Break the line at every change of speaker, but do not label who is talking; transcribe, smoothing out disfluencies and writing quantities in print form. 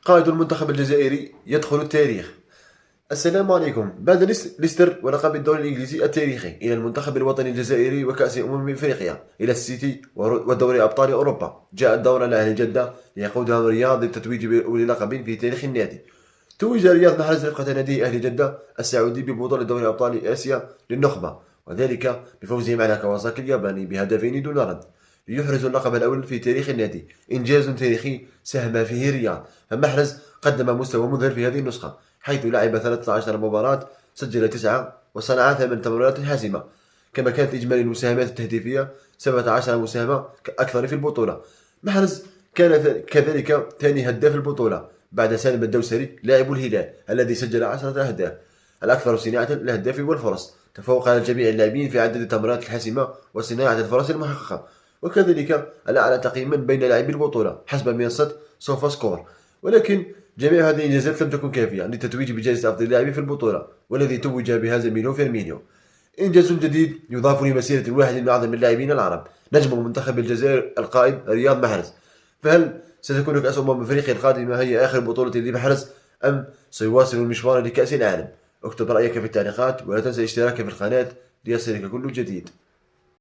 قائد المنتخب الجزائري يدخل التاريخ. السلام عليكم. بعد ليستر ولقب الدوري الإنجليزي التاريخي إلى المنتخب الوطني الجزائري وكأس إفريقيا إلى السيتي ودوري أبطال أوروبا، جاء الدور على أهل جدة ليقودهم الرياض للتتويج بأول لقب في تاريخ النادي. توج رياض محرز رفقة نادي أهل جدة السعودي ببطولة دوري أبطال آسيا للنخبة، وذلك بفوزهم على كawasaki الياباني بهدفين دون رد ليحرزوا اللقب الأول في تاريخ النادي، إنجاز تاريخي ساهم فيه رياض. فمحرز قدم مستوى مذهل في هذه النسخة، حيث لعب 13 مباراة، سجل 9 وصنع 8 تمريرات حاسمة، كما كانت إجمالي المساهمات التهديفية 17 مساهمة أكثر في البطولة. محرز كان كذلك ثاني هداف البطولة بعد سالم الدوسري لاعب الهلال الذي سجل 10 أهداف، الأكثر صناعة للأهداف والفرص، تفوق على جميع اللاعبين في عدد التمريرات الحاسمة وصناعة الفرص المحققة، وكذلك الأعلى تقييما بين لاعبي البطولة حسب منصة سوفا سكور. ولكن جميع هذه الإنجازات لم تكن كافية للتتويج بجائزة أفضل لاعب في البطولة، والذي توج بها زميله فيرمينيو. إنجاز جديد يضاف لمسيرة واحد من أعظم اللاعبين العرب، نجم منتخب الجزائر القائد رياض محرز. فهل ستكون كأس أفريقيا القادمة هي آخر بطولة لمحرز، أم سيواصل المشوار لكأس العالم؟ اكتب رأيك في التعليقات، ولا تنسى الاشتراك في القناة ليصلك كل جديد.